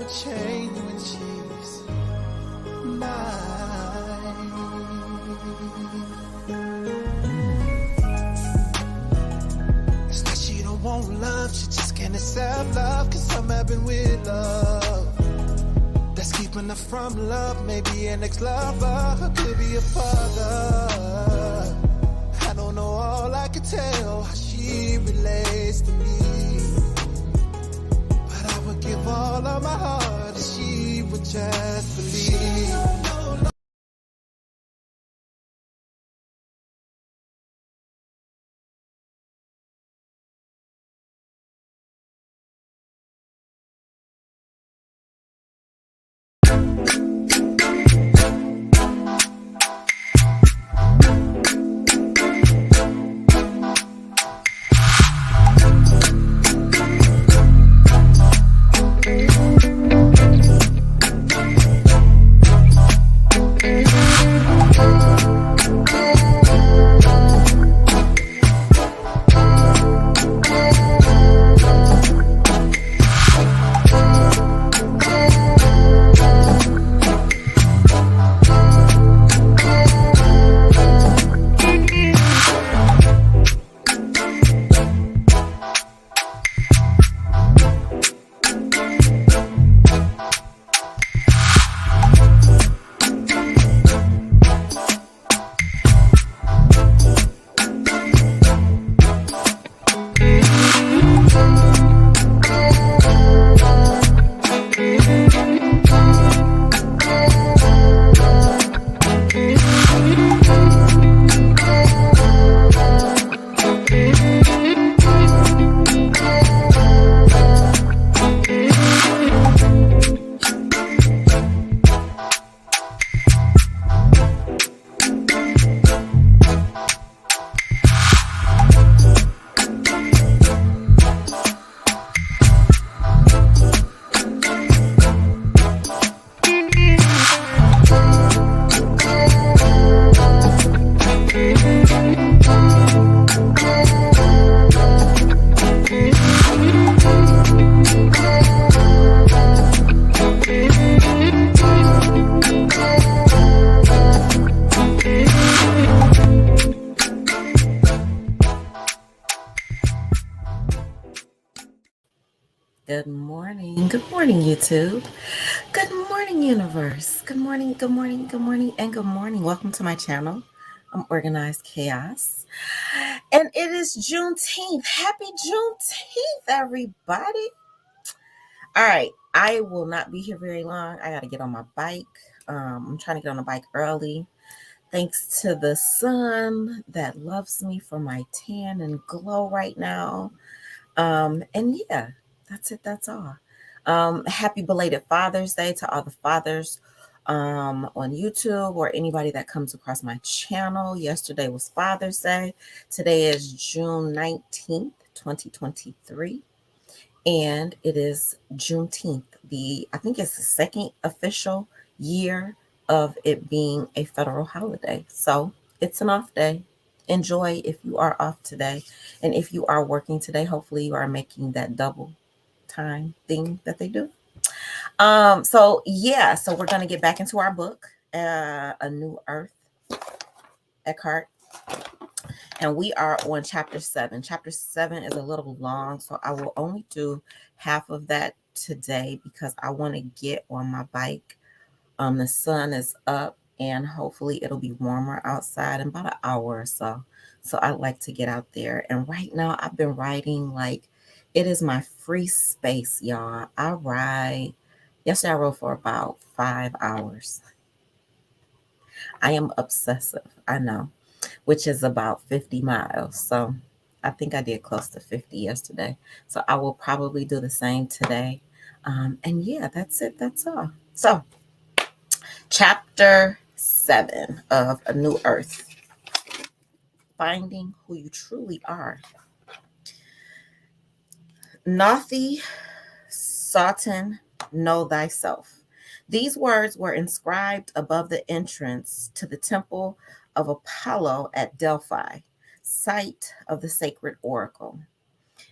would change when she's mine. It's like she don't want love, she just can't accept love, cause I'm having with love. That's keeping her from love, maybe an ex-lover, or could be a father. I don't know, all I can tell how she relates to me. But I would give all of my heart if she would just believe. Good morning. Good morning, YouTube. Good morning, universe. Good morning, good morning, good morning, and good morning. Welcome to my channel. I'm Organized Chaos. And it is Juneteenth. Happy Juneteenth, everybody. All right. I will not be here very long. I got to get on my bike. I'm trying to get on the bike early. Thanks to the sun that loves me for my tan and glow right now. And yeah, that's it. That's all. Happy belated Father's Day to all the fathers on YouTube or anybody that comes across my channel. Yesterday was Father's Day. Today is June 19th, 2023. And it is Juneteenth. I think it's the second official year of it being a federal holiday. So it's an off day. Enjoy if you are off today. And if you are working today, hopefully you are making that double time thing that they do. So we're gonna get back into our book, A New Earth, Eckhart. And we are on chapter 7. Chapter 7 is a little long, so I will only do half of that today because I want to get on my bike. The sun is up and hopefully it'll be warmer outside in about an hour or so. So I like to get out there. And right now I've been riding like it is my free space, y'all. I ride. Yesterday I rode for about 5 hours. I am obsessive, I know, which is about 50 miles. So I think I did close to 50 yesterday. So I will probably do the same today. And yeah, that's it. That's all. So chapter 7 of A New Earth, finding who you truly are. Nathi Satan, know thyself. These words were inscribed above the entrance to the temple of Apollo at Delphi, site of the sacred oracle.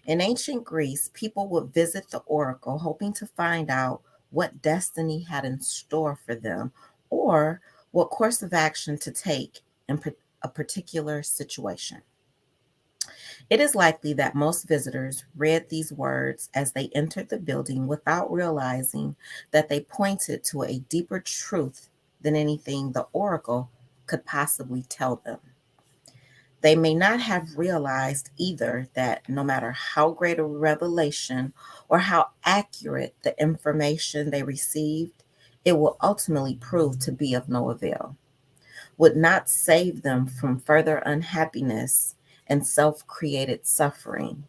In ancient Greece, people would visit the oracle hoping to find out what destiny had in store for them, or what course of action to take in a particular situation. It is likely that most visitors read these words as they entered the building without realizing that they pointed to a deeper truth than anything the oracle could possibly tell them. They may not have realized either that no matter how great a revelation or how accurate the information they received, it will ultimately prove to be of no avail, would not save them from further unhappiness and self created suffering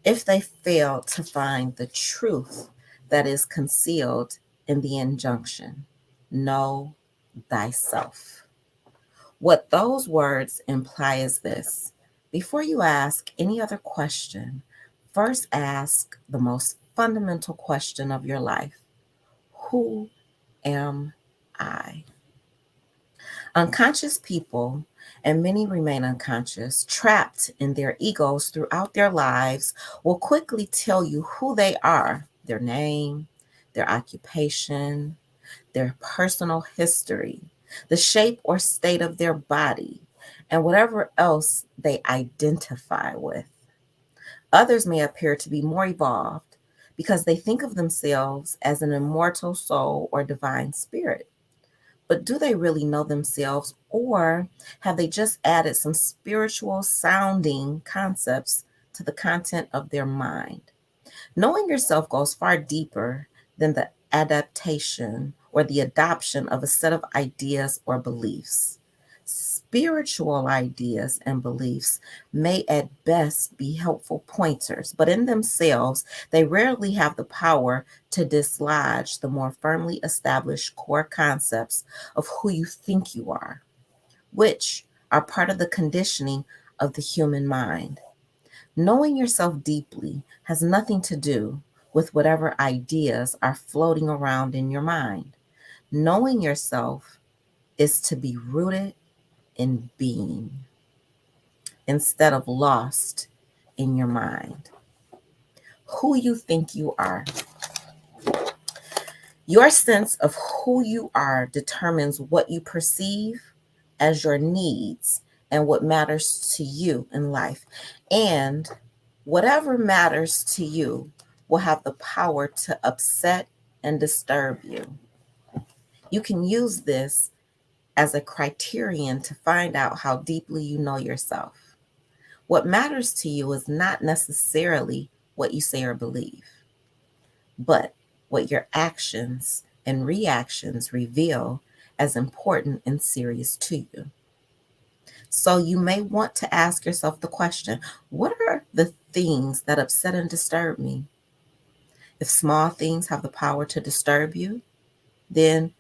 if they fail to find the truth that is concealed in the injunction, know thyself. What those words imply is this: before you ask any other question, first ask the most fundamental question of your life: who am I? Unconscious people, and many remain unconscious, trapped in their egos throughout their lives, will quickly tell you who they are: their name, their occupation, their personal history, the shape or state of their body, and whatever else they identify with. Others may appear to be more evolved because they think of themselves as an immortal soul or divine spirit. But do they really know themselves, or have they just added some spiritual sounding concepts to the content of their mind? Knowing yourself goes far deeper than the adaptation or the adoption of a set of ideas or beliefs. Spiritual ideas and beliefs may at best be helpful pointers, but in themselves, they rarely have the power to dislodge the more firmly established core concepts of who you think you are, which are part of the conditioning of the human mind. Knowing yourself deeply has nothing to do with whatever ideas are floating around in your mind. Knowing yourself is to be rooted in being instead of lost in your mind. Who you think you are. Your sense of who you are determines what you perceive as your needs and what matters to you in life. And whatever matters to you will have the power to upset and disturb you. You can use this as a criterion to find out how deeply you know yourself. What matters to you is not necessarily what you say or believe, but what your actions and reactions reveal as important and serious to you. So you may want to ask yourself the question: what are the things that upset and disturb me? If small things have the power to disturb you, then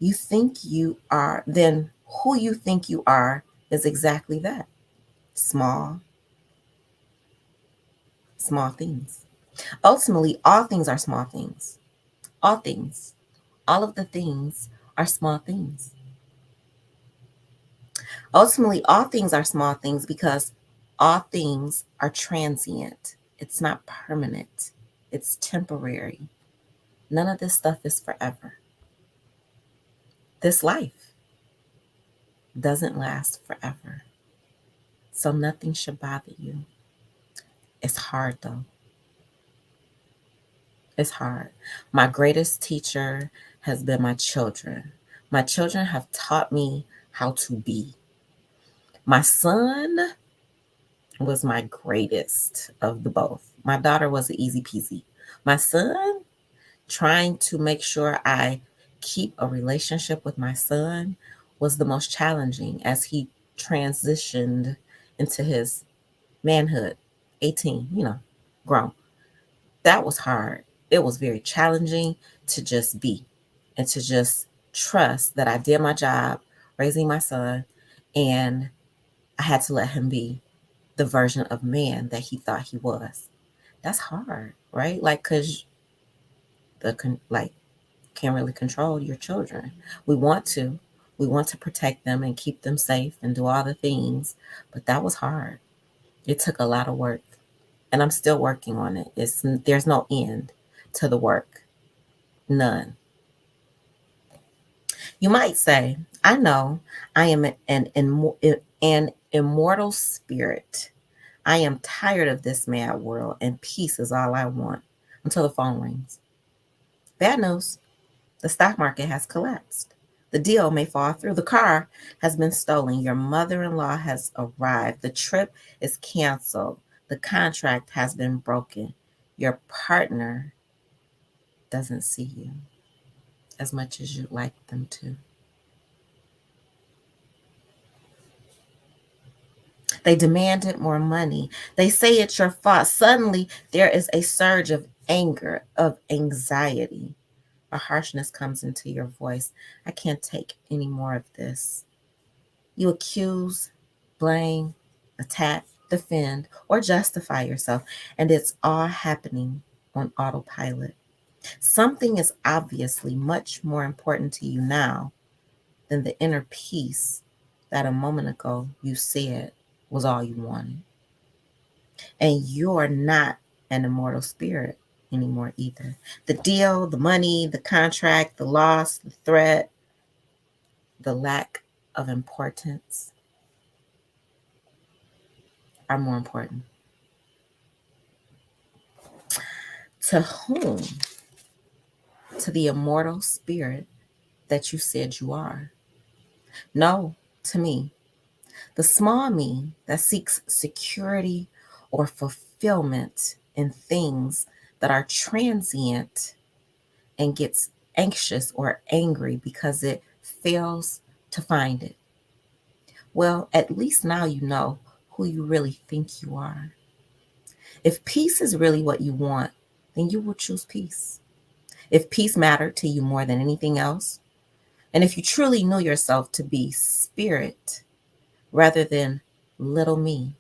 then who you think you are is exactly that: small, small things. Ultimately, all things are small things. All things. All of the things are small things. Ultimately, all things are small things because all things are transient. It's not permanent, it's temporary. None of this stuff is forever. This life doesn't last forever. So nothing should bother you. It's hard though. It's hard. My greatest teacher has been my children. My children have taught me how to be. My son was my greatest of the both. My daughter was easy peasy. My son, trying to make sure I keep a relationship with my son was the most challenging as he transitioned into his manhood, 18, grown. That was hard. It was very challenging to just be and to just trust that I did my job raising my son, and I had to let him be the version of man that he thought he was. That's hard, right? Like, cause like can't really control your children. We want to, we want to protect them and keep them safe and do all the things, but that was hard. It took a lot of work, and I'm still working on it. There's no end to the work. None. You might say, I know I am an immortal spirit. I am tired of this mad world, and peace is all I want, until the phone rings. Bad news. The stock market has collapsed. The deal may fall through. The car has been stolen. Your mother in law has arrived. The trip is canceled. The contract has been broken. Your partner doesn't see you as much as you'd like them to. They demanded more money. They say it's your fault. Suddenly, there is a surge of anger, of anxiety. A harshness comes into your voice. I can't take any more of this. You accuse, blame, attack, defend, or justify yourself, and it's all happening on autopilot. Something is obviously much more important to you now than the inner peace that a moment ago you said was all you wanted. And you're not an immortal spirit anymore either. The deal, the money, the contract, the loss, the threat, the lack of importance are more important. To whom? To the immortal spirit that you said you are. No, to me, the small me that seeks security or fulfillment in things that are transient and gets anxious or angry because it fails to find it. Well, at least now you know who you really think you are. If peace is really what you want, then you will choose peace. If peace mattered to you more than anything else, and if you truly knew yourself to be spirit rather than little me,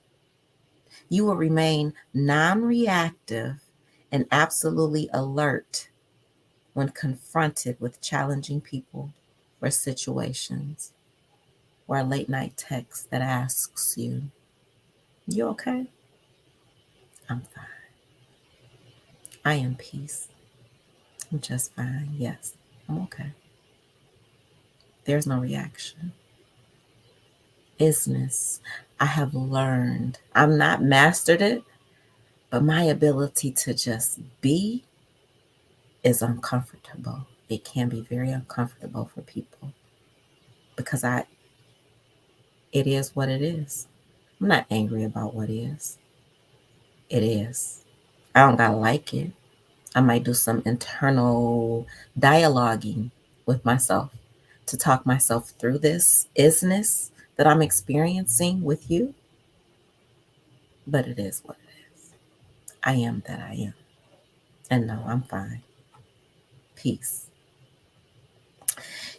you will remain non reactive and absolutely alert when confronted with challenging people or situations, or a late night text that asks you, you okay? I'm fine. I am peace. I'm just fine. Yes, I'm okay. There's no reaction. Isness. I have learned. I'm not mastered it, but my ability to just be is uncomfortable. It can be very uncomfortable for people because it is what it is. I'm not angry about what is. It is. I don't gotta like it. I might do some internal dialoguing with myself to talk myself through this isness that I'm experiencing with you, but it is what it is. I am that I am. And no, I'm fine. Peace.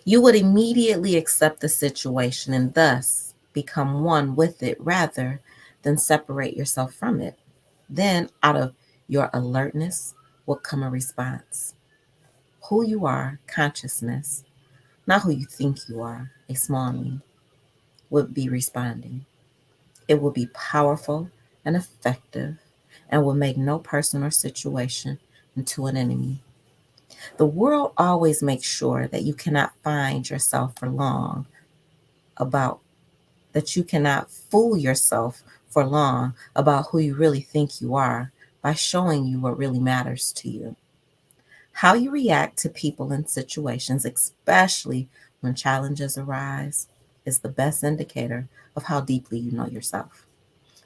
You would immediately accept the situation and thus become one with it rather than separate yourself from it. Then, out of your alertness will come a response. Who you are, consciousness, not who you think you are, a small me, would be responding. It will be powerful and effective and will make no person or situation into an enemy. The world always makes sure that you cannot find yourself for long about that you cannot fool yourself for long about who you really think you are by showing you what really matters to you. How you react to people and situations, especially when challenges arise, is the best indicator of how deeply you know yourself.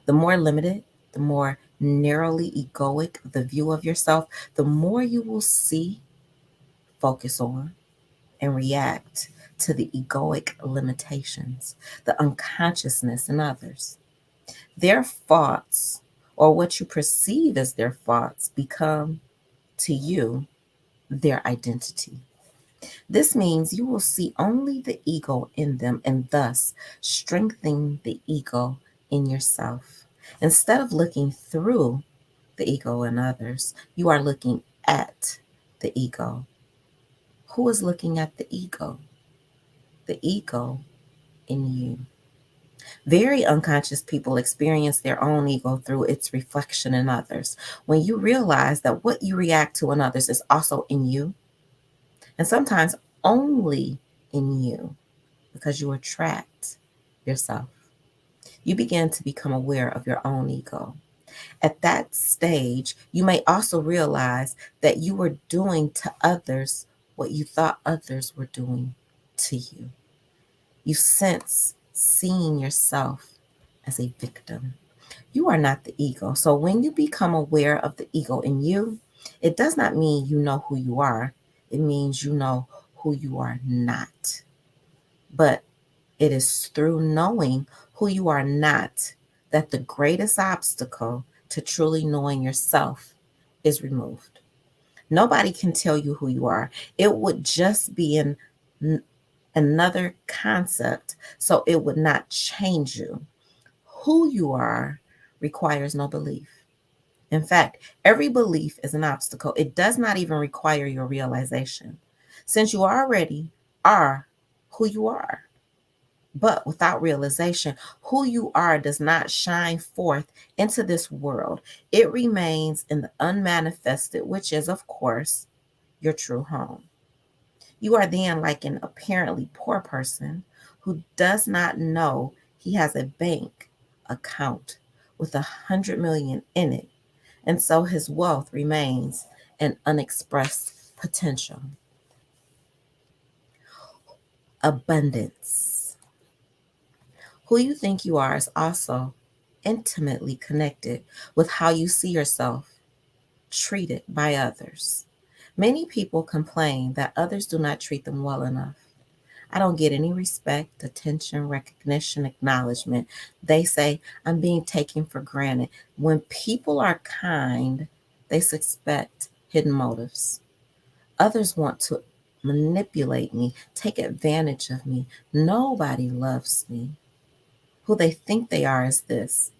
The more limited, the more narrowly egoic the view of yourself, the more you will see, focus on, and react to the egoic limitations, the unconsciousness in others. Their thoughts, or what you perceive as their thoughts, become to you their identity. This means you will see only the ego in them and thus strengthen the ego in yourself. Instead of looking through the ego in others, you are looking at the ego. Who is looking at the ego? The ego in you. Very unconscious people experience their own ego through its reflection in others. When you realize that what you react to in others is also in you, and sometimes only in you, because you attract yourself. You begin to become aware of your own ego. At that stage, you may also realize that you were doing to others what you thought others were doing to you. You sense seeing yourself as a victim. You are not the ego. So when you become aware of the ego in you, it does not mean you know who you are. It means you know who you are not. But it is through knowing who you are not that the greatest obstacle to truly knowing yourself is removed. Nobody can tell you who you are. It would just be another concept, so it would not change you. Who you are requires no belief. In fact, every belief is an obstacle. It does not even require your realization, since you already are who you are. But without realization, who you are does not shine forth into this world. It remains in the unmanifested, which is, of course, your true home. You are then like an apparently poor person who does not know he has a bank account with 100 million in it, and so his wealth remains an unexpressed potential. Abundance. Who you think you are is also intimately connected with how you see yourself treated by others. Many people complain that others do not treat them well enough. I don't get any respect, attention, recognition, acknowledgement. They say I'm being taken for granted. When people are kind, they suspect hidden motives. Others want to manipulate me, take advantage of me. Nobody loves me. Who they think they are is this: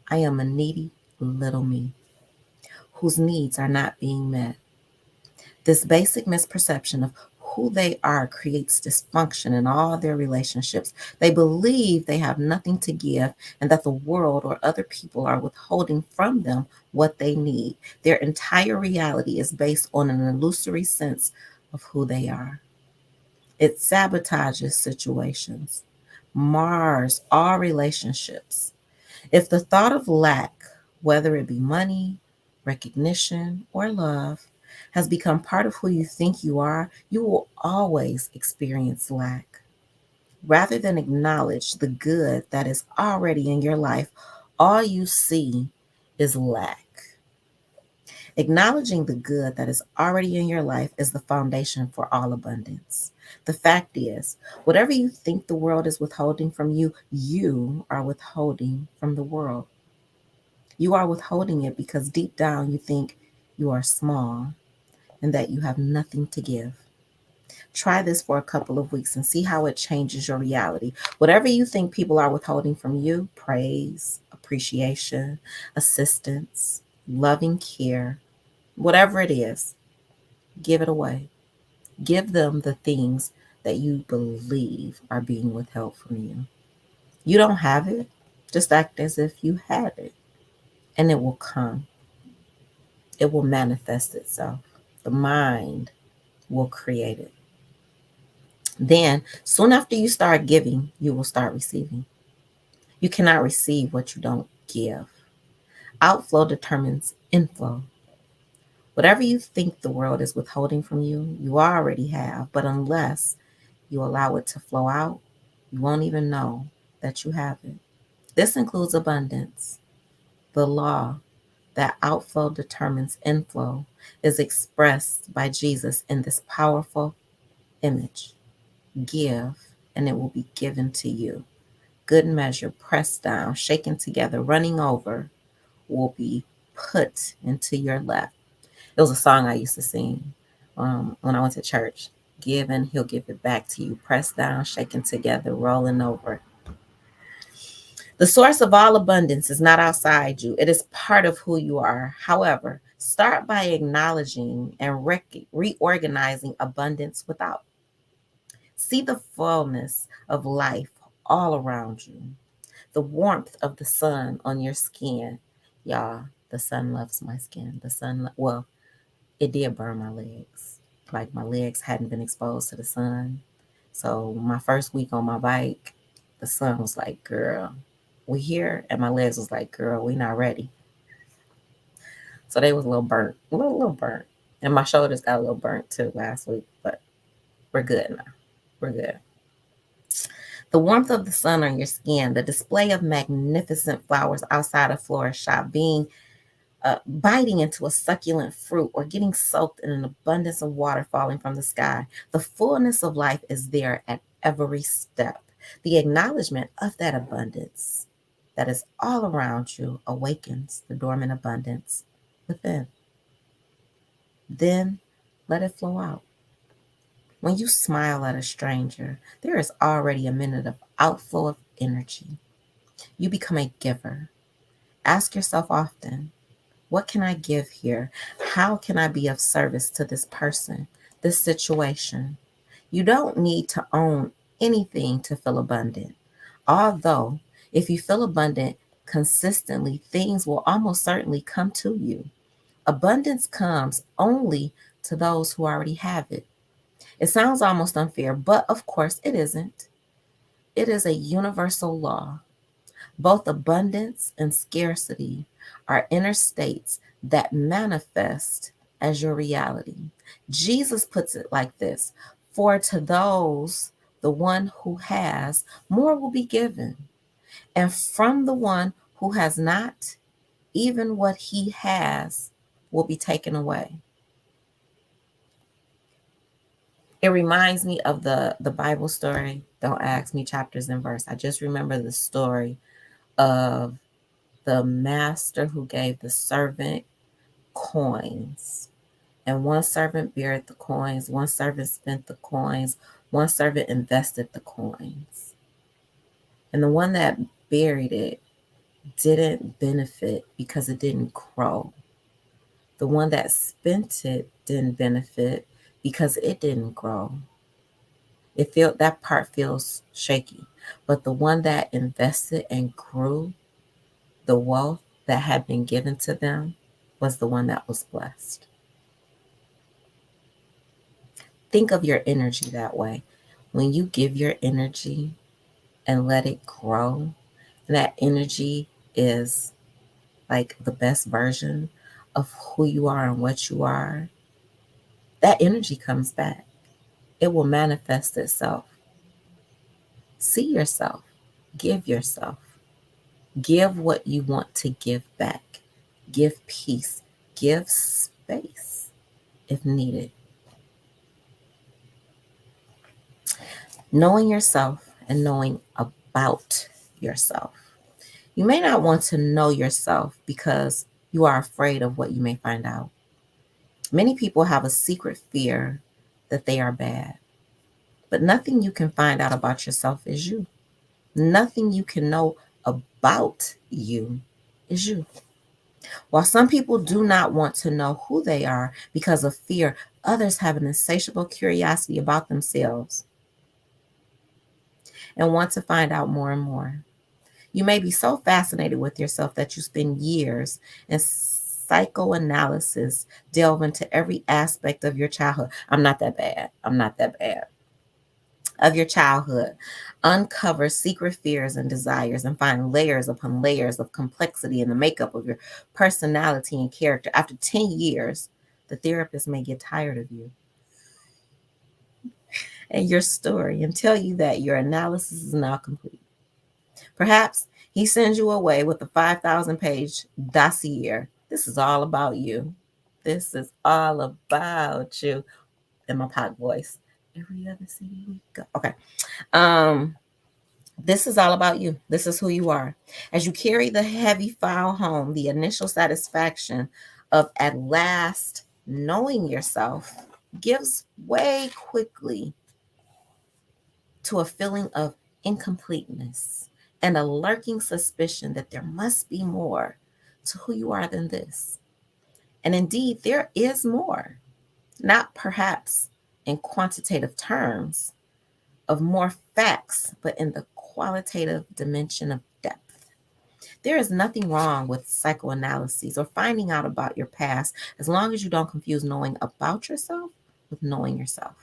I am a needy little me whose needs are not being met. This basic misperception of who they are creates dysfunction in all their relationships. They believe they have nothing to give and that the world or other people are withholding from them what they need. Their entire reality is based on an illusory sense of who they are. It sabotages situations, mars all relationships. If the thought of lack, whether it be money, recognition, or love, has become part of who you think you are, you will always experience lack. Rather than acknowledge the good that is already in your life, all you see is lack. Acknowledging the good that is already in your life is the foundation for all abundance. The fact is, whatever you think the world is withholding from you, you are withholding from the world. You are withholding it because deep down you think you are small and that you have nothing to give. Try this for a couple of weeks and see how it changes your reality. Whatever you think people are withholding from you, praise, appreciation, assistance, loving care, whatever it is, give it away. Give them the things that you believe are being withheld from you. You don't have it, just act as if you had it, and it will come. It will manifest itself. The mind will create it. Then, soon after you start giving, you will start receiving. You cannot receive what you don't give. Outflow determines inflow. Whatever you think the world is withholding from you, you already have. But unless you allow it to flow out, you won't even know that you have it. This includes abundance. The law that outflow determines inflow is expressed by Jesus in this powerful image. Give, and it will be given to you. Good measure, pressed down, shaken together, running over, will be put into your lap. It was a song I used to sing when I went to church. Give and he'll give it back to you. Pressed down, shaken together, rolling over. The source of all abundance is not outside you. It is part of who you are. However, start by acknowledging and reorganizing abundance without. See the fullness of life all around you. The warmth of the sun on your skin. Y'all, the sun loves my skin. Well, it did burn my legs. Like my legs hadn't been exposed to the sun. So my first week on my bike, the sun was like, girl, we here. And my legs was like, girl, we not ready. So they was a little burnt, a little burnt. And my shoulders got a little burnt too last week, but we're good now. We're good. The warmth of the sun on your skin, the display of magnificent flowers outside a florist shop, being biting into a succulent fruit, or getting soaked in an abundance of water falling from the sky. The fullness of life is there at every step. The acknowledgement of that abundance that is all around you awakens the dormant abundance within. Then let it flow out. When you smile at a stranger, there is already a minute of outflow of energy. You become a giver. Ask yourself often, what can I give here? How can I be of service to this person, this situation? You don't need to own anything to feel abundant. Although, if you feel abundant consistently, things will almost certainly come to you. Abundance comes only to those who already have it. It sounds almost unfair, but of course it isn't. It is a universal law. Both abundance and scarcity are inner states that manifest as your reality. Jesus puts it like this: for to those, the one who has, more will be given. And from the one who has not, even what he has will be taken away. It reminds me of the Bible story. Don't ask me chapters and verse. I just remember the story of the master who gave the servant coins. And one servant buried the coins, one servant spent the coins, one servant invested the coins. And the one that buried it didn't benefit because it didn't grow. The one that spent it didn't benefit because it didn't grow. That part feels shaky. But the one that invested and grew, the wealth that had been given to them, was the one that was blessed. Think of your energy that way. When you give your energy and let it grow, and that energy is like the best version of who you are and what you are, that energy comes back. It will manifest itself. See yourself. Give yourself. Give what you want to give back. Give peace. Give space if needed. Knowing yourself and knowing about yourself. You may not want to know yourself because you are afraid of what you may find out. Many people have a secret fear that they are bad, but nothing you can find out about yourself is you. Nothing you can know about you is you. While some people do not want to know who they are because of fear, others have an insatiable curiosity about themselves and want to find out more and more. You may be so fascinated with yourself that you spend years in psychoanalysis, delve into every aspect of your childhood. I'm not that bad. I'm not that bad. Of your childhood, uncover secret fears and desires, and find layers upon layers of complexity in the makeup of your personality and character. After 10 years, the therapist may get tired of you and your story and tell you that your analysis is now complete. Perhaps he sends you away with a 5,000-page dossier. This is all about you. This is all about you. In my pot voice. Every other city we go. Okay. This is all about you. This is who you are. As you carry the heavy file home, the initial satisfaction of at last knowing yourself gives way quickly to a feeling of incompleteness and a lurking suspicion that there must be more to who you are than this. And indeed, there is more, not perhaps in quantitative terms of more facts, but in the qualitative dimension of depth. There is nothing wrong with psychoanalysis or finding out about your past as long as you don't confuse knowing about yourself with knowing yourself.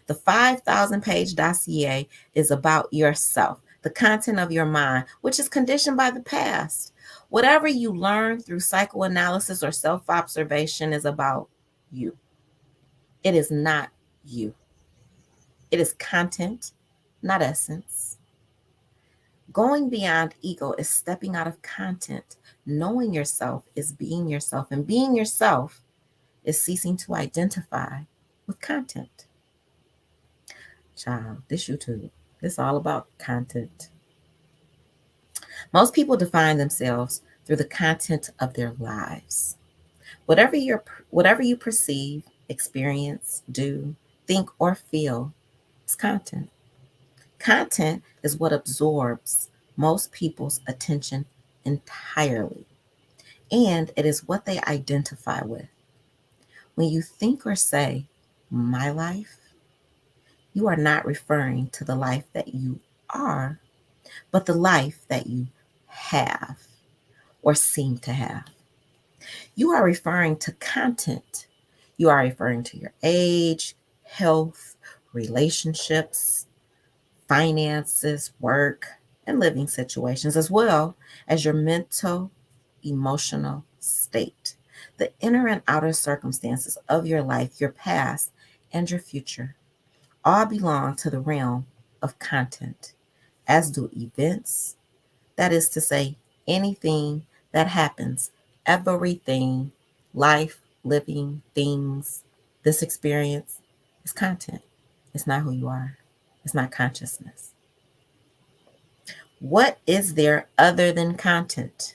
The 5,000-page dossier is about yourself, the content of your mind, which is conditioned by the past. Whatever you learn through psychoanalysis or self observation is about you. It is not you. It is content, not essence. Going beyond ego is stepping out of content. Knowing yourself is being yourself, and being yourself is ceasing to identify with content. Child, this YouTube, it's all about content. Most people define themselves through the content of their lives. Whatever you perceive, experience, do, think, or feel is content. Content is what absorbs most people's attention entirely, and it is what they identify with. When you think or say, my life, you are not referring to the life that you are, but the life that you have or seem to have. You are referring to content. You are referring to your age, health, relationships, finances, work, and living situations, as well as your mental, emotional state, the inner and outer circumstances of your life, your past, and your future all belong to the realm of content, as do events, that is to say, anything that happens, everything, life, living, things, this experience is content. It's not who you are. It's not consciousness. What is there other than content?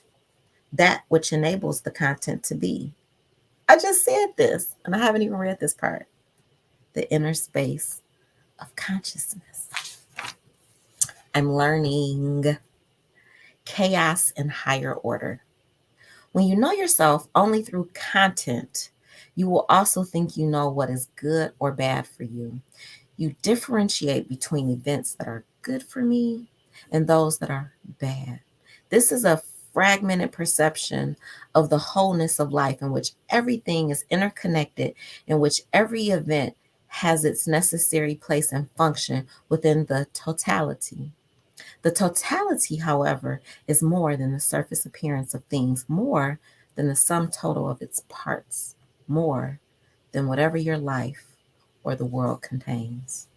That which enables the content to be. I just said this, and I haven't even read this part. The inner space of consciousness. I'm learning chaos and higher order. When you know yourself only through content, you will also think you know what is good or bad for you. You differentiate between events that are good for me and those that are bad. This is a fragmented perception of the wholeness of life, in which everything is interconnected, in which every event has its necessary place and function within the totality. The totality, however, is more than the surface appearance of things, more than the sum total of its parts, more than whatever your life or the world contains.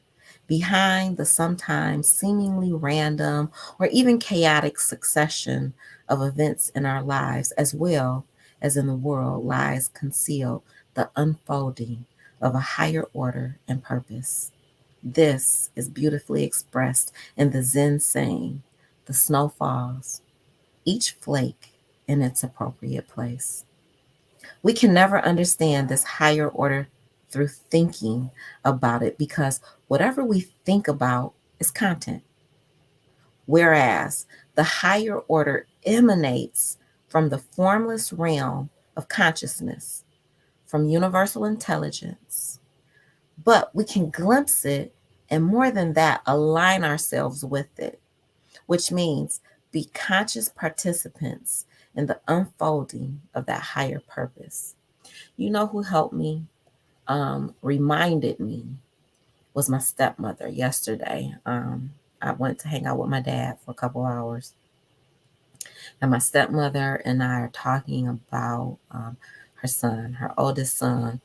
Behind the sometimes seemingly random or even chaotic succession of events in our lives, as well as in the world, lies concealed the unfolding of a higher order and purpose. This is beautifully expressed in the Zen saying, the snow falls, each flake in its appropriate place. We can never understand this higher order through thinking about it, because whatever we think about is content. Whereas the higher order emanates from the formless realm of consciousness, from universal intelligence. But we can glimpse it, and more than that, align ourselves with it, which means be conscious participants in the unfolding of that higher purpose. You know who helped me, reminded me, was my stepmother yesterday. I went to hang out with my dad for a couple hours, and my stepmother and I are talking about her son. Her oldest son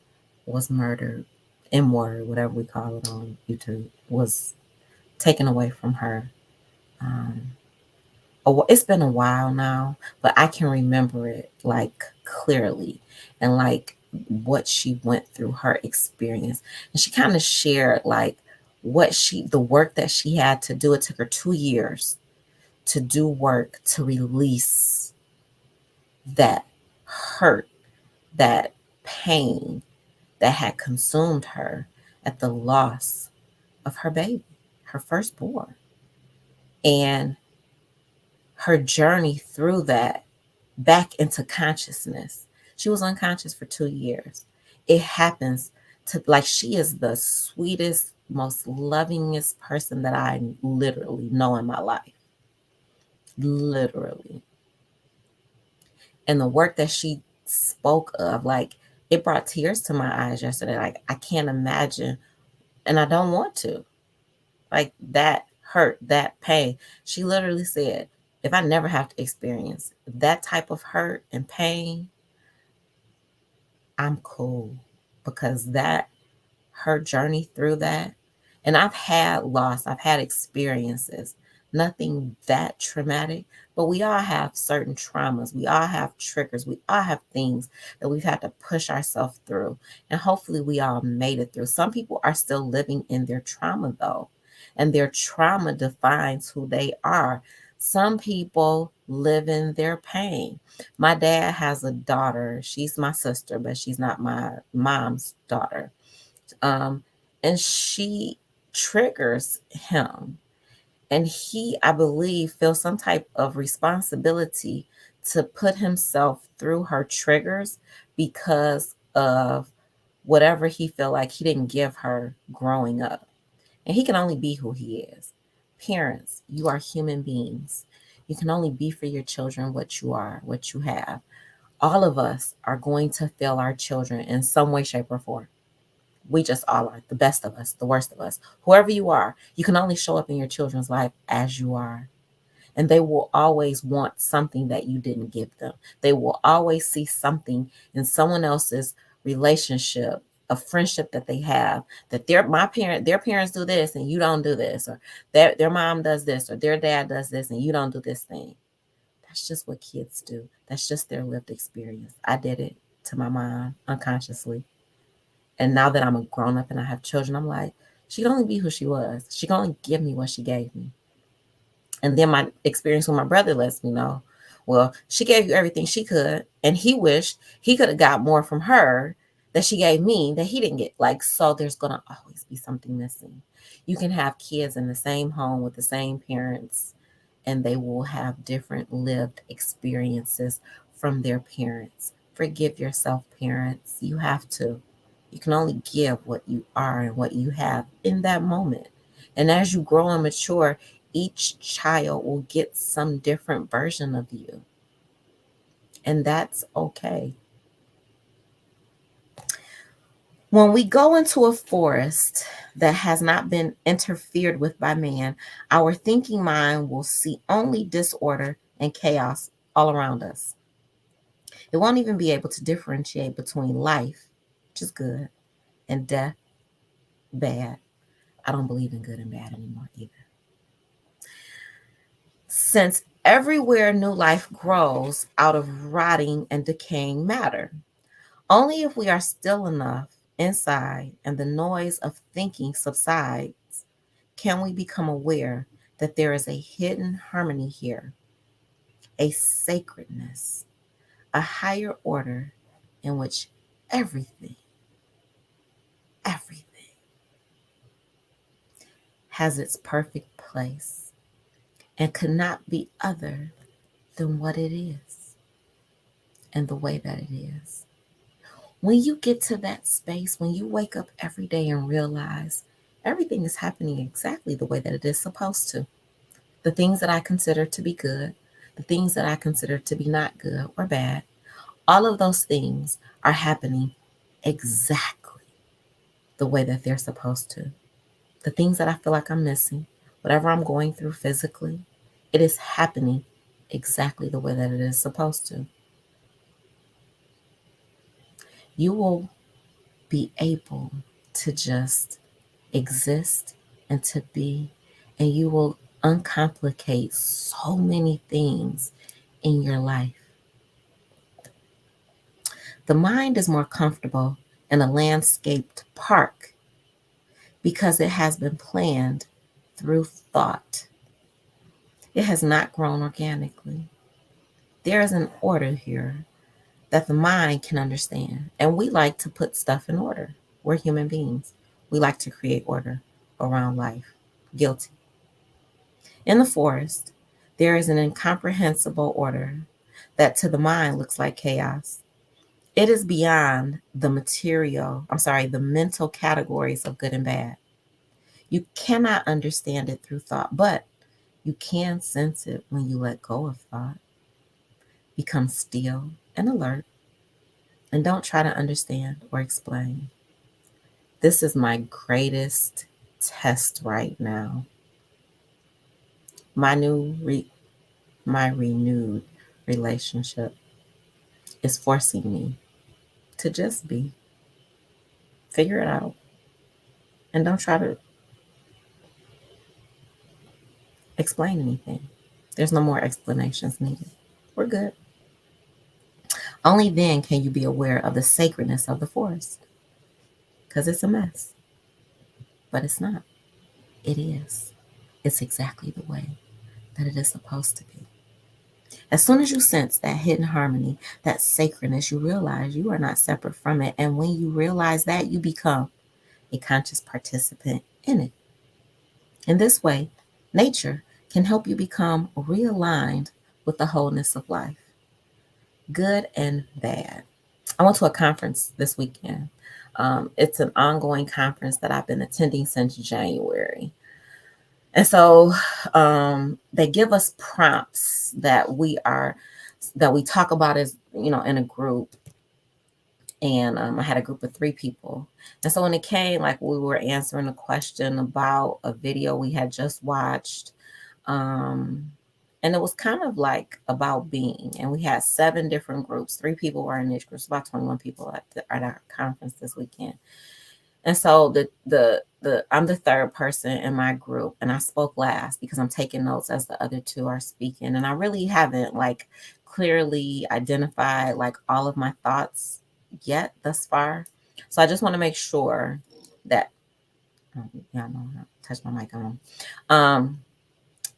was murdered. M-word, whatever we call it on YouTube, was taken away from her. It's been a while now, but I can remember it like clearly, and like what she went through, her experience. And she kind of shared like the work that she had to do. It took her 2 years to do work to release that hurt, that pain that had consumed her at the loss of her baby, her firstborn. And her journey through that back into consciousness. She was unconscious for 2 years. It happens to, like, she is the sweetest, most lovingest person that I literally know in my life. Literally. And the work that she spoke of, like, It brought tears to my eyes yesterday. Like, I can't imagine, and I don't want to. Like, that hurt, that pain. She literally said, if I never have to experience that type of hurt and pain, I'm cool. Because that, her journey through that, and I've had loss, I've had experiences, nothing that traumatic, but we all have certain traumas, we all have triggers, we all have things that we've had to push ourselves through, and hopefully we all made it through. Some people are still living in their trauma though, and their trauma defines who they are. Some people live in their pain. My dad has a daughter, she's my sister, but she's not my mom's daughter. um, and she triggers him. And he, I believe, feels some type of responsibility to put himself through her triggers because of whatever he felt like he didn't give her growing up. And he can only be who he is. Parents, you are human beings. You can only be for your children what you are, what you have. All of us are going to fail our children in some way, shape, or form. We just all are, the best of us, the worst of us. Whoever you are, you can only show up in your children's life as you are. And they will always want something that you didn't give them. They will always see something in someone else's relationship, a friendship that they have, that their parents do this and you don't do this, or their mom does this, or their dad does this and you don't do this thing. That's just what kids do. That's just their lived experience. I did it to my mom unconsciously. And now that I'm a grown up and I have children, I'm like, she can only be who she was. She can only give me what she gave me. And then my experience with my brother lets me know, well, she gave you everything she could, and he wished he could have got more from her that she gave me that he didn't get. Like, so there's gonna always be something missing. You can have kids in the same home with the same parents, and they will have different lived experiences from their parents. Forgive yourself, parents. You have to. You can only give what you are and what you have in that moment. And as you grow and mature, each child will get some different version of you. And that's okay. When we go into a forest that has not been interfered with by man, our thinking mind will see only disorder and chaos all around us. It won't even be able to differentiate between life, which is good, and death, bad. I don't believe in good and bad anymore either. Since everywhere new life grows out of rotting and decaying matter, only if we are still enough inside and the noise of thinking subsides can we become aware that there is a hidden harmony here, a sacredness, a higher order in which everything, everything has its perfect place and could not be other than what it is and the way that it is. When you get to that space, when you wake up every day and realize everything is happening exactly the way that it is supposed to, the things that I consider to be good, the things that I consider to be not good or bad, all of those things are happening exactly the way that they're supposed to. The things that I feel like I'm missing, whatever I'm going through physically, it is happening exactly the way that it is supposed to. You will be able to just exist and to be, and you will uncomplicate so many things in your life. The mind is more comfortable in a landscaped park because it has been planned through thought. It has not grown organically. There is an order here that the mind can understand. And we like to put stuff in order. We're human beings. We like to create order around life. Guilty. In the forest, there is an incomprehensible order that to the mind looks like chaos. It is beyond the mental categories of good and bad. You cannot understand it through thought, but you can sense it when you let go of thought. Become still and alert And don't try to understand or explain. This is my greatest test right now. My my renewed relationship is forcing me to just be. Figure it out. And don't try to explain anything. There's no more explanations needed. We're good. Only then can you be aware of the sacredness of the forest. Because it's a mess. But it's not. It is. It's exactly the way that it is supposed to be. As soon as you sense that hidden harmony, that sacredness, you realize you are not separate from it. And when you realize that, you become a conscious participant in it. In this way, nature can help you become realigned with the wholeness of life, good and bad. I went to a conference this weekend. It's an ongoing conference that I've been attending since January. And so they give us prompts that we talk about as, in a group. And I had a group of 3 people. And so when it came, like, we were answering a question about a video we had just watched. And it was kind of like about being. And we had 7 different groups. 3 people were in each group. About 21 people at our conference this weekend. And so I'm the 3rd person in my group, and I spoke last because I'm taking notes as the other 2 are speaking. And I really haven't like clearly identified like all of my thoughts yet thus far. So I just want to make sure that yeah, I know how to touch my mic on.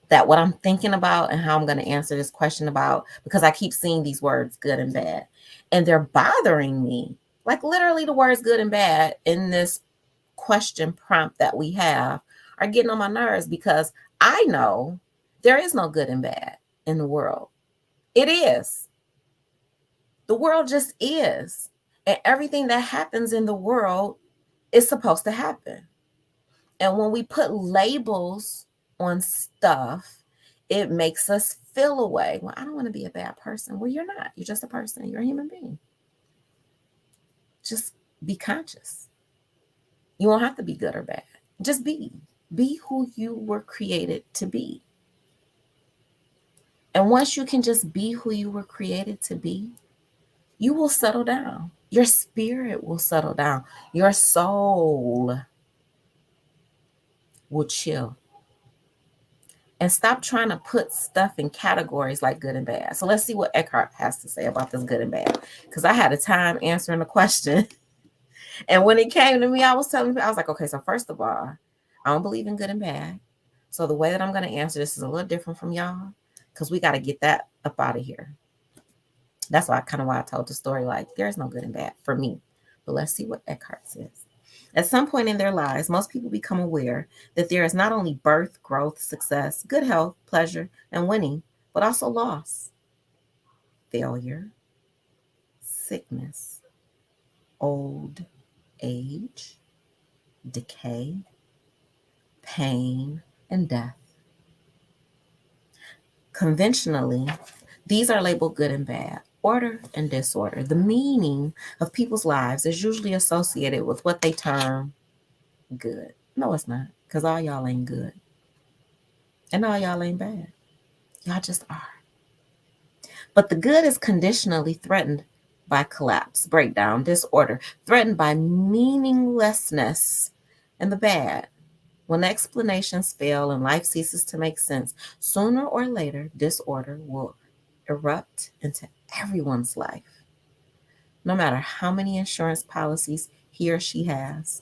That what I'm thinking about and how I'm going to answer this question about, because I keep seeing these words good and bad, and they're bothering me. Like literally the words good and bad in this question prompt that we have are getting on my nerves because I know there is no good and bad in the world. It is. The world just is. And everything that happens in the world is supposed to happen. And when we put labels on stuff, it makes us feel a way. Well, I don't want to be a bad person. Well, you're not. You're just a person. You're a human being. Just be conscious. You won't have to be good or bad. Just be. Be who you were created to be. And once you can just be who you were created to be, you will settle down. Your spirit will settle down. Your soul will chill. And stop trying to put stuff in categories like good and bad. So let's see what Eckhart has to say about this good and bad. Because I had a time answering the question. And when it came to me, I was like, okay, so first of all, I don't believe in good and bad. So the way that I'm going to answer this is a little different from y'all, because we got to get that up out of here. That's why I told the story like there's no good and bad for me. But let's see what Eckhart says. At some point in their lives, most people become aware that there is not only birth, growth, success, good health, pleasure, and winning, but also loss, failure, sickness, old age, decay, pain, and death. Conventionally, these are labeled good and bad, order and disorder. The meaning of people's lives is usually associated with what they term good. No, it's not, because all y'all ain't good. And all y'all ain't bad. Y'all just are. But the good is conditionally threatened by collapse, breakdown, disorder, threatened by meaninglessness, and the bad. When explanations fail and life ceases to make sense, sooner or later, disorder will erupt into everyone's life. No matter how many insurance policies he or she has,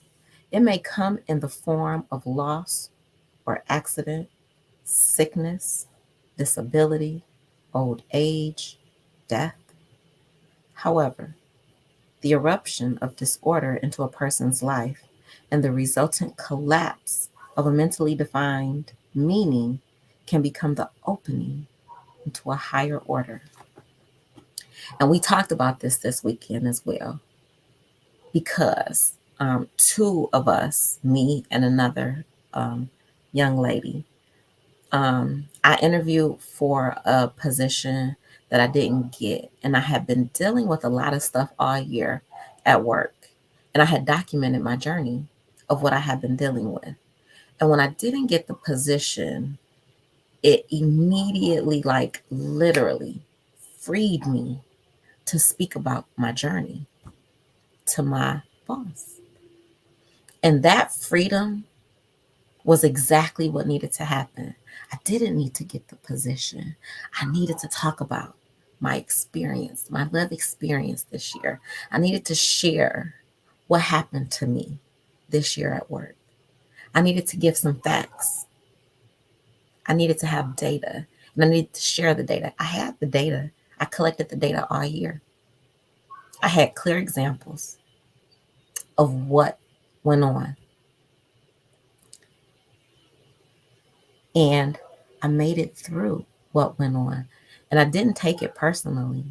it may come in the form of loss or accident, sickness, disability, old age, death. However, the eruption of disorder into a person's life and the resultant collapse of a mentally defined meaning can become the opening into a higher order. And we talked about this weekend as well, because 2 of us, me and another young lady, I interviewed for a position that I didn't get. And I had been dealing with a lot of stuff all year at work. And I had documented my journey of what I had been dealing with. And when I didn't get the position, it immediately, like literally, freed me to speak about my journey to my boss. And that freedom was exactly what needed to happen. I didn't need to get the position. I needed to talk about my experience, my life experience this year. I needed to share what happened to me this year at work. I needed to give some facts. I needed to have data, and I needed to share the data. I had the data. I collected the data all year. I had clear examples of what went on. And I made it through what went on. And I didn't take it personally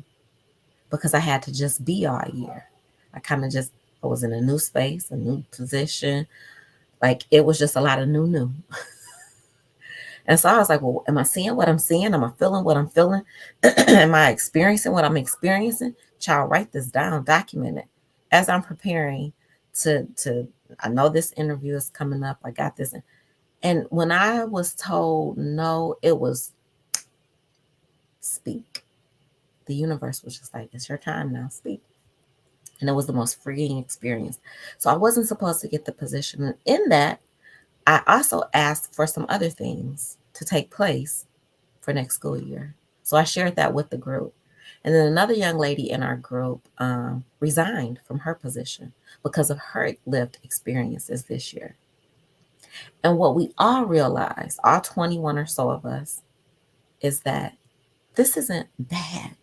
because I had to just be all year. I was in a new space, a new position. Like it was just a lot of new. And so I was like, well, am I seeing what I'm seeing? Am I feeling what I'm feeling? Am I experiencing what I'm experiencing? Child, write this down, document it. As I'm preparing to I know this interview is coming up. I got this. And when I was told no, it was speak. The universe was just like, it's your time now, speak. And it was the most freeing experience. So I wasn't supposed to get the position. And in that, I also asked for some other things to take place for next school year. So I shared that with the group. And then another young lady in our group resigned from her position because of her lived experiences this year. And what we all realized, all 21 or so of us, is that this isn't bad.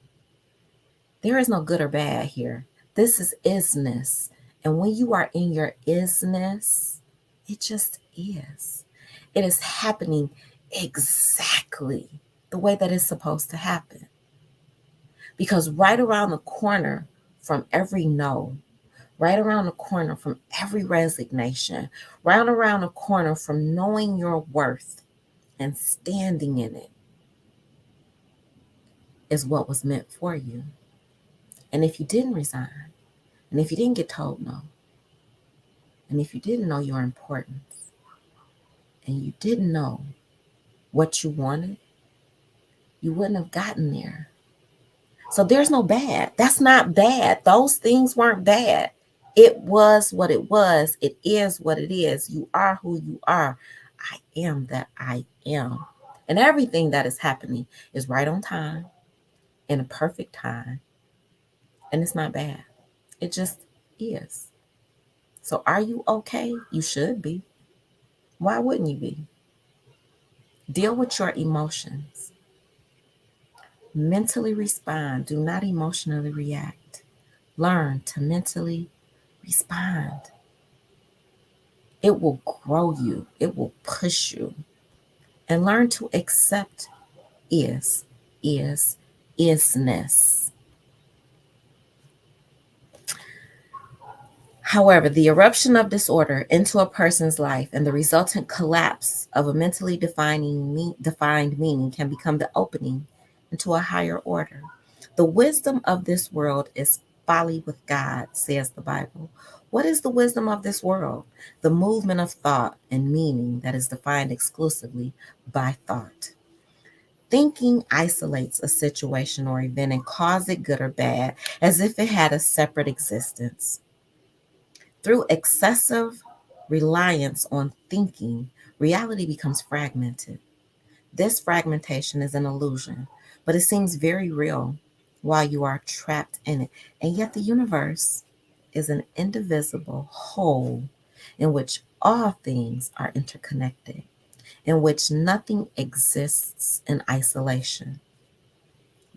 There is no good or bad here. This is isness. And when you are in your isness, it just is. It is happening exactly the way that it's supposed to happen. Because right around the corner from every no, right around the corner from every resignation, right around the corner from knowing your worth and standing in it, is what was meant for you. And if you didn't resign, and if you didn't get told no, and if you didn't know your importance, and you didn't know what you wanted, you wouldn't have gotten there. So there's no bad. That's not bad. Those things weren't bad. It was what it was. It is what it is. You are who you are. I am that I am. And everything that is happening is right on time, in a perfect time. And it's not bad. It just is. So are you okay? You should be. Why wouldn't you be? Deal with your emotions. Mentally respond. Do not emotionally react. Learn to mentally respond. It will grow you. It will push you. And learn to accept isness. However, the eruption of disorder into a person's life and the resultant collapse of a mentally defined meaning can become the opening into a higher order. The wisdom of this world is folly with God, says the Bible. What is the wisdom of this world? The movement of thought and meaning that is defined exclusively by thought. Thinking isolates a situation or event and calls it good or bad as if it had a separate existence. Through excessive reliance on thinking, reality becomes fragmented. This fragmentation is an illusion, but it seems very real while you are trapped in it. And yet the universe is an indivisible whole in which all things are interconnected, in which nothing exists in isolation.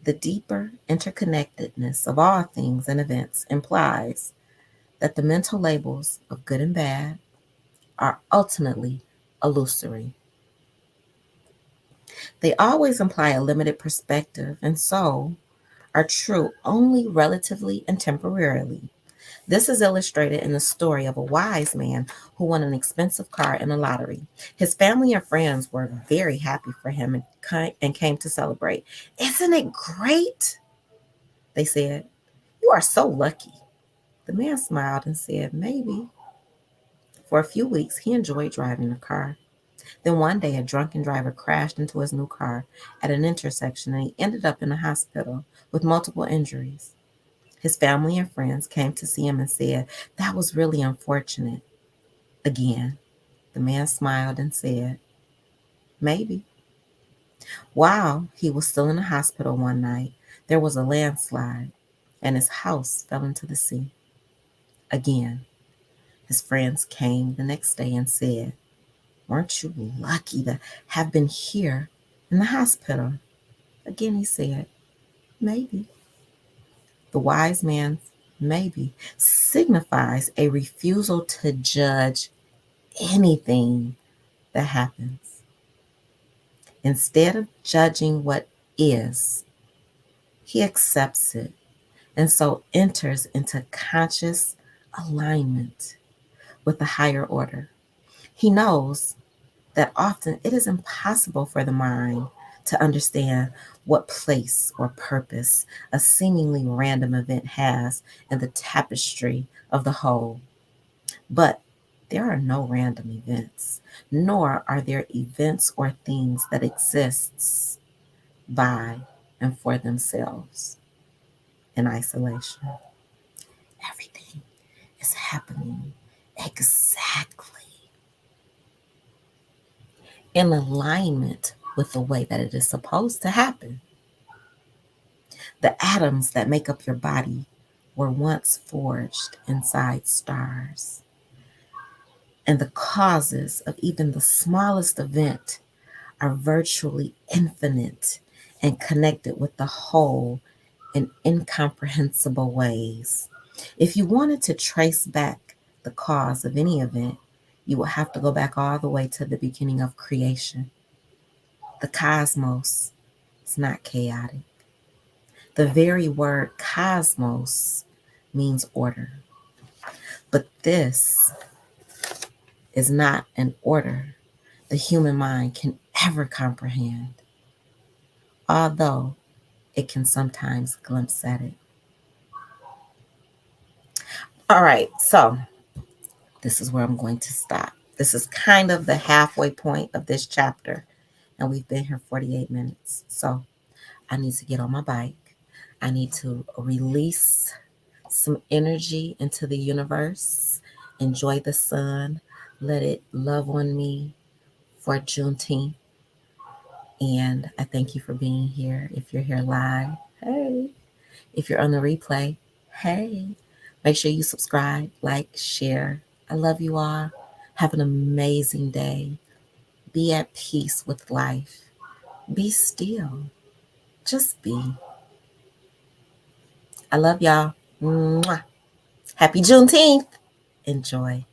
The deeper interconnectedness of all things and events implies that the mental labels of good and bad are ultimately illusory. They always imply a limited perspective and so are true only relatively and temporarily. This is illustrated in the story of a wise man who won an expensive car in a lottery. His family and friends were very happy for him and came to celebrate. Isn't it great? They said. You are so lucky. The man smiled and said, maybe. For a few weeks, he enjoyed driving the car. Then one day, a drunken driver crashed into his new car at an intersection and he ended up in a hospital with multiple injuries. His family and friends came to see him and said, that was really unfortunate. Again, the man smiled and said, maybe. While he was still in the hospital one night, there was a landslide and his house fell into the sea. Again, his friends came the next day and said, weren't you lucky to have been here in the hospital? Again, he said, maybe. The wise man's maybe signifies a refusal to judge anything that happens. Instead of judging what is, he accepts it and so enters into conscious alignment with the higher order. He knows that often it is impossible for the mind to understand what place or purpose a seemingly random event has in the tapestry of the whole. But there are no random events, nor are there events or things that exist by and for themselves in isolation. Everything is happening exactly in alignment with the way that it is supposed to happen. The atoms that make up your body were once forged inside stars. And the causes of even the smallest event are virtually infinite and connected with the whole in incomprehensible ways. If you wanted to trace back the cause of any event, you would have to go back all the way to the beginning of creation. The cosmos is not chaotic. The very word cosmos means order. But this is not an order the human mind can ever comprehend, although it can sometimes glimpse at it. All right, so this is where I'm going to stop. This is kind of the halfway point of this chapter, and we've been here 48 minutes. So I need to get on my bike. I need to release some energy into the universe, enjoy the sun, let it love on me for Juneteenth. And I thank you for being here. If you're here live, hey. If you're on the replay, hey. Make sure you subscribe, like, share. I love you all. Have an amazing day. Be at peace with life. Be still. Just be. I love y'all. Mwah. Happy Juneteenth. Enjoy.